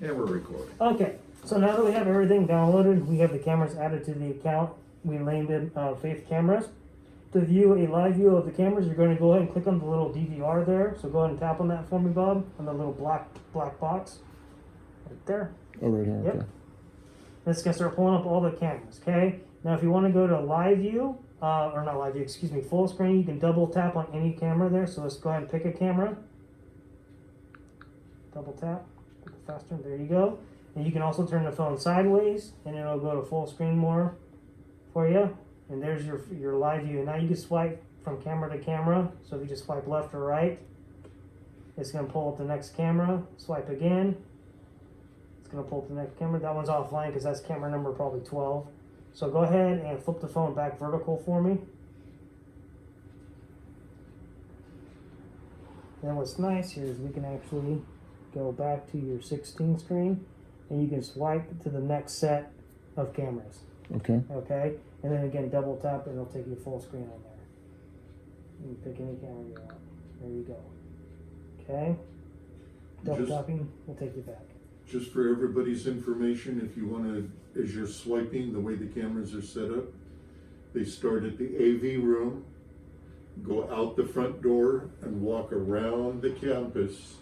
Yeah, we're recording. Okay, so now that we have everything downloaded, we have the cameras added to the account. We named it Faith Cameras. To view a live view of the cameras, you're going to go ahead and click on the little DVR there. So go ahead and tap on that for me, Bob, on the little black box right there. Oh, right here. Yep. Okay. It's going to start pulling up all the cameras. Okay. Now, if you want to go to live view, or not live view, excuse me, full screen, you can double tap on any camera there. So let's go ahead and pick a camera. Double tap. Faster. There you go. And you can also turn the phone sideways, and it'll go to full screen more for you. And there's your live view. Now you can swipe from camera to camera. So if you just swipe left or right, it's going to pull up the next camera. Swipe again. It's going to pull up the next camera. That one's offline because that's camera number probably 12. So go ahead and flip the phone back vertical for me. Then what's nice here is we can actually go back to your 16 screen, and you can swipe to the next set of cameras. Okay. Okay, and then again double tap and it'll take you full screen on there. You can pick any camera you want. There you go. Okay, double tapping will take you back. Just for everybody's information, if you want to, as you're swiping, the way the cameras are set up, they start at the AV room, go out the front door and walk around the campus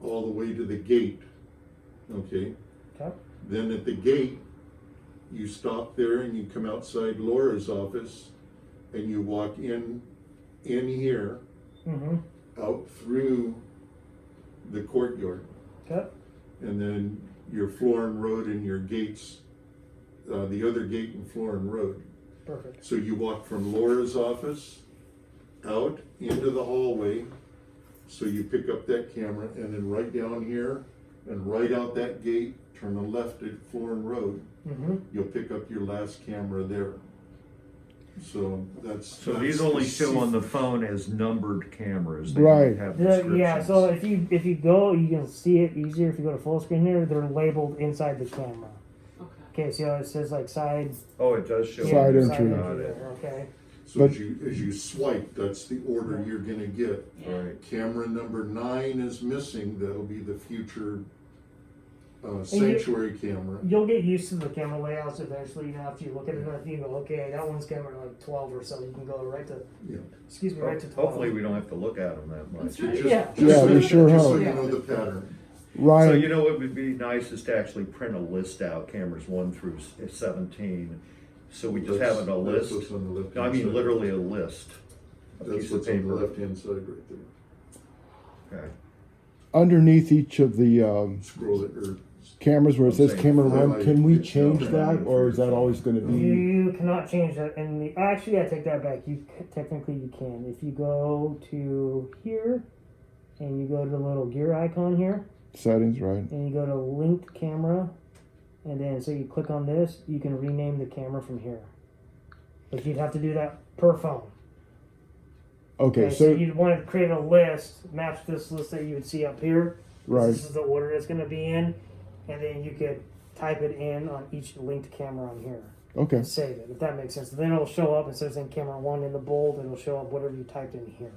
all the way to the gate, okay? Okay. Then at the gate, you stop there and you come outside Laura's office and you walk in here, Mm-hmm. out through the courtyard. Okay. And then your Florin Road and your gates, the other gate in Florin Road. Perfect. So you walk from Laura's office out into the hallway. So you pick up that camera and then right down here and right out that gate, turn the left at Florin Road. Mm-hmm. You'll pick up your last camera there. So So these only show on the phone as numbered cameras. They Right. don't have Yeah. descriptions. So if you go, you can see it easier if you go to full screen here. They're labeled inside the camera. Okay. So it says like side. Oh, it does show. Side yeah, entry. Got it. Okay. So But- as you swipe, that's the order you're gonna get. Right. Camera number 9 is missing. That'll be the future sanctuary camera. You'll get used to the camera layouts eventually. You know, after you look at it enough, you go, okay, that one's camera like 12 or so. You can go right to, Yeah. excuse me, right to 12. Hopefully we don't have to look at them that much. Just, Yeah. Yeah, so, we sure just so hope. you know the pattern. So Ryan, you know what would be nice is to actually print a list out, cameras 1 through 17. So we just have it a That's list. what's on the left. No, I mean literally a list. A That's piece of what's on the paper. left-hand side right there. Okay. underneath each of the Scroll it, or cameras where it says I'm saying camera 1, can we highlight it. change Yeah. that, or is that always going to be? You cannot change that. And actually, I take that back. Technically you can. If you go to here, and you go to the little gear icon here, Settings, right? and you go to linked camera, and then so you click on this, you can rename the camera from here. But you'd have to do that per phone. Okay, So so you'd want to create a list, match this list that you would see up here. right, This is the order it's going to be in, and then you could type it in on each linked camera on here. okay, And save it, if that makes sense. Then it'll show up, instead of saying camera 1 in the bold, it'll show up whatever you typed in here.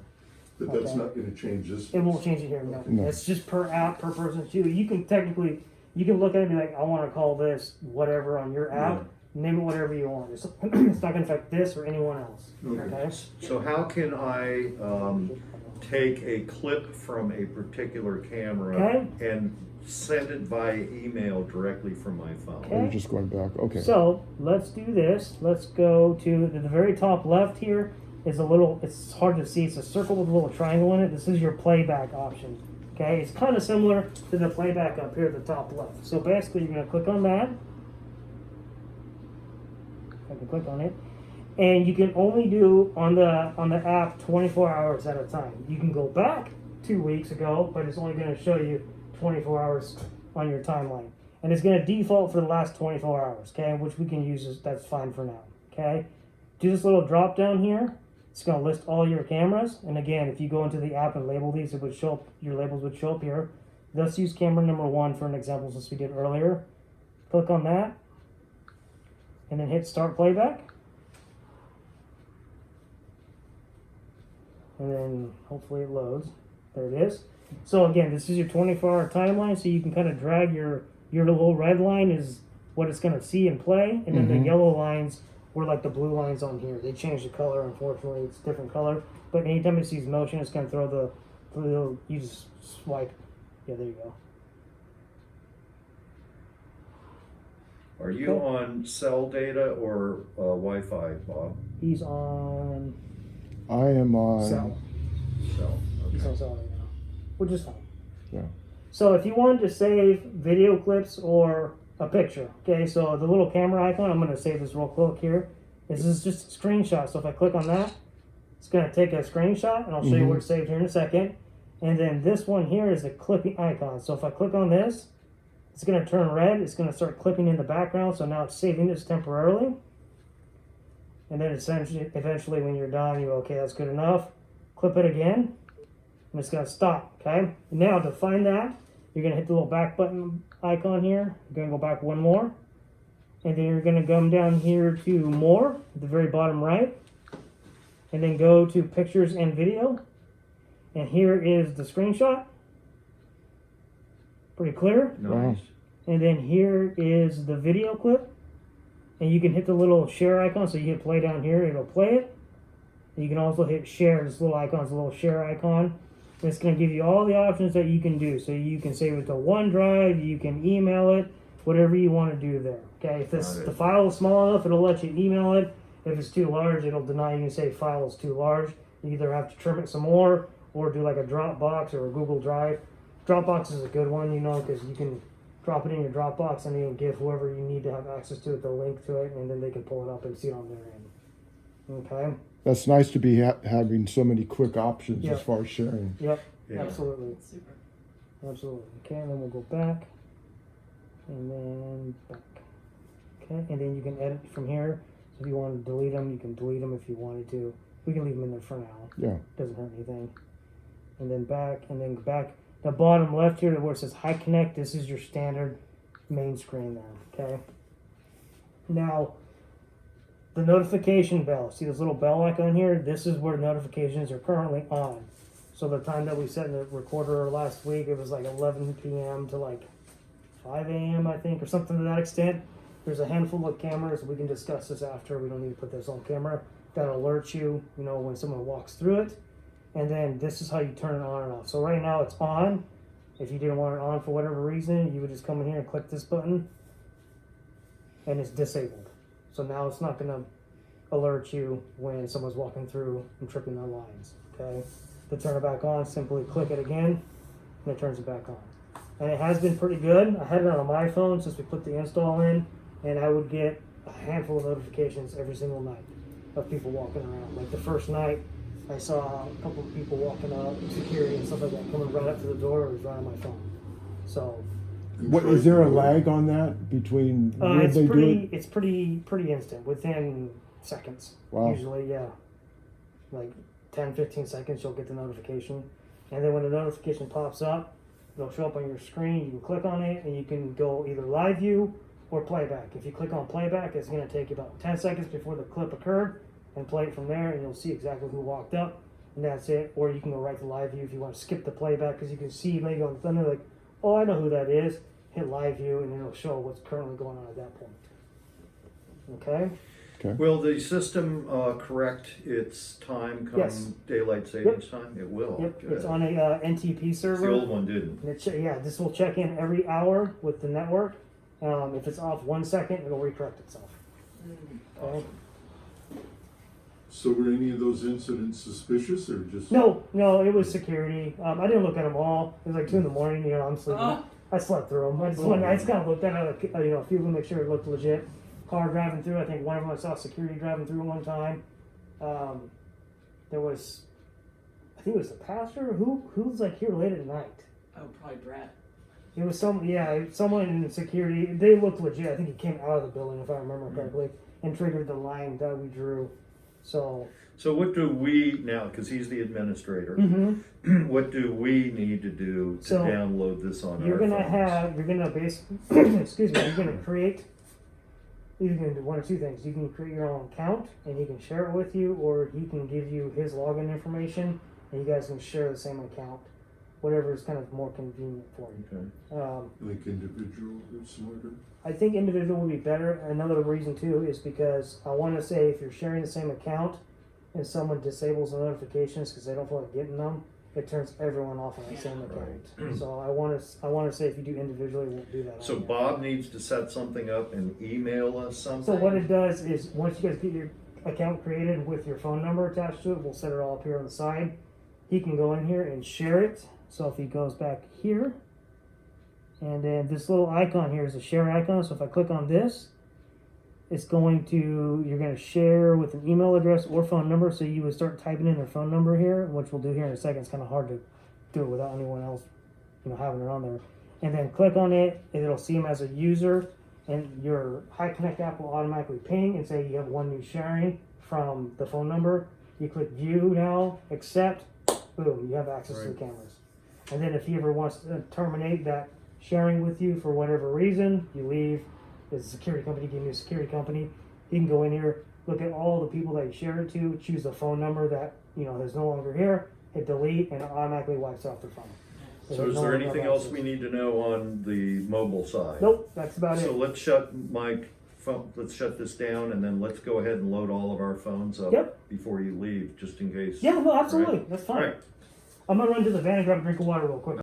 but that's Okay. not gonna change this. It won't change it here, no. No. It's just per app, per person too. You can technically, you can look at it and be like, I want to call this whatever on your app. Name it whatever you want. It's, it's not going to affect this or anyone else. Okay. Okay? So how can I take a clip from a particular camera Okay. and send it via email directly from my phone? Okay. we're just going back. Okay, So let's do this. Let's go to the very top left here is a little, it's hard to see. It's a circle with a little triangle in it. This is your playback option. Okay, it's kind of similar to the playback up here at the top left. So basically, you're going to click on that. I can click on it, and you can only do on the app 24 hours at a time. You can go back 2 weeks ago, but it's only going to show you 24 hours on your timeline, and it's going to default for the last 24 hours. Okay, which we can use. That's fine for now. Okay, do this little drop down here. It's going to list all your cameras, and again, if you go into the app and label these, it would show up. Your labels would show up here. Let's use camera number 1 for an example, since we did earlier. Click on that, and then hit start playback. And then hopefully it loads. There it is. So again, this is your 24-hour timeline, so you can kind of drag your little red line is what it's going to see and play, and then the yellow lines were like the blue lines on here. They changed the color, unfortunately, it's a different color. But anytime it sees motion, it's going to throw the little, you just swipe. Yeah, there you go. Are you on cell data or Wi-Fi, Bob? He's on I am on. cell. Cell. He's on Okay. cell right now, which is fine. Yeah. So if you wanted to save video clips or a picture, okay, so the little camera icon, I'm going to save this real quick here. This is just a screenshot. So if I click on that, it's going to take a screenshot, and I'll show you where it's saved here in a second. And then this one here is the clipping icon. So if I click on this, it's going to turn red. It's going to start clipping in the background. So now it's saving this temporarily. And then eventually when you're done, you go, okay, that's good enough. Clip it again. And it's going to stop, okay? Now to find that, you're going to hit the little back button icon here. You're going to go back one more. And then you're going to come down here to more at the very bottom right. And then go to pictures and video. And here is the screenshot. Pretty clear. Nice. And then here is the video clip. And you can hit the little share icon. So you hit play down here, it'll play it. And you can also hit share. This little icon is a little share icon. And it's going to give you all the options that you can do. So you can save it to OneDrive, you can email it, whatever you want to do there. Okay, if the file is small enough, it'll let you email it. If it's too large, it'll deny you and say file is too large. You either have to trim it some more or do like a Dropbox or a Google Drive. Dropbox is a good one, you know, because you can drop it in your Dropbox and you'll give whoever you need to have access to it the link to it, and then they can pull it up and see it on their end. Okay? That's nice to be having so many quick options Yeah. as far as sharing. Yep, Yeah. absolutely. Super. Absolutely. Okay, and then we'll go back. And then back. Okay, and then you can edit from here. So if you want to delete them, you can delete them if you wanted to. We can leave them in there for now. Yeah. Doesn't hurt anything. And then back, and then back. The bottom left here where it says High Connect, this is your standard main screen there. Okay. Now, the notification bell. See this little bell icon here? This is where notifications are currently on. So the time that we set in the recorder last week, it was like 11 p.m. to like 5 a.m. I think, or something to that extent. There's a handful of cameras. We can discuss this after. We don't need to put this on camera. That alerts you, you know, when someone walks through it. And then this is how you turn it on and off. So right now it's on. If you didn't want it on for whatever reason, you would just come in here and click this button. And it's disabled. So now it's not going to alert you when someone's walking through and tripping their lines. Okay. To turn it back on, simply click it again, and it turns it back on. And it has been pretty good. I had it on my phone since we put the install in, and I would get a handful of notifications every single night of people walking around. Like the first night, I saw a couple of people walking up, security and stuff like that, coming right up to the door. It was right on my phone. So What is there a lag on that between when it's they do pretty, it? it's pretty instant, within seconds. Wow. Usually, yeah, like 10, 15 seconds, you'll get the notification, and then when the notification pops up, it'll show up on your screen. You can click on it, and you can go either live view or playback. If you click on playback, it's going to take about 10 seconds before the clip occurred, and play it from there, and you'll see exactly who walked up, and that's it. Or you can go right to live view if you want to skip the playback, because you can see maybe on the thunder, like, oh, I know who that is. Hit live view, and it'll show what's currently going on at that point. Okay. Will the system correct its time come Yes. daylight savings time? It will. Yep, Good. it's on a NTP 'Cause server. the old one didn't. And yeah, this will check in every hour with the network. If it's off 1 second, it'll recorrect itself. Okay? So were any of those incidents suspicious or just? No, it was security. I didn't look at them all. It was like 2 in the morning. You know, I'm sleeping. I slept through them. I just kind of looked at it, a few of them, make sure it looked legit. Car driving through. I think one of them I saw security driving through one time. There was, I think it was the pastor who was like here late at night. Oh, probably Brett. It was someone in security. They looked legit. I think he came out of the building, if I remember correctly, and triggered the line that we drew. So what do we now, because he's the administrator, what do we need to do to So, download this on you're our gonna phones? you're gonna excuse me, you're gonna create. You can do one of two things. You can create your own account, and he can share it with you, or he can give you his login information, and you guys can share the same account. whatever is kind of more convenient for you. Okay. Like individual or smarter. I think individual would be better. Another reason too is because I want to say if you're sharing the same account and someone disables the notifications because they don't feel like getting them, it turns everyone off on that same account. Right. So I want to say if you do individually, we'll do that. So on there. Bob needs to set something up and email us something? So what it does is once you guys get your account created with your phone number attached to it, we'll set it all up here on the side. He can go in here and share it. So if he goes back here, and then this little icon here is a share icon. So if I click on this, it's going to, you're going to share with an email address or phone number. So you would start typing in their phone number here, which we'll do here in a second. It's kind of hard to do it without anyone else, having it on there. And then click on it, and it'll see them as a user, and your HiConnect app will automatically ping and say you have one new sharing from the phone number. You click view now, accept, boom, you have access to the Right. cameras. And then if he ever wants to terminate that sharing with you for whatever reason, you leave, there's a security company, give you a security company, you can go in here, look at all the people that you shared it to, choose the phone number that, is no longer here, hit delete, and it automatically wipes off their phone. So there's is no there longer anything have else access. we need to know on the mobile side? Nope, that's about So it. let's shut let's shut this down and then let's go ahead and load all of our phones up Yep. before you leave, just in case. Yeah, no, absolutely, Right. that's All fine. right. I'm gonna run to the van and grab a drink of water real quick.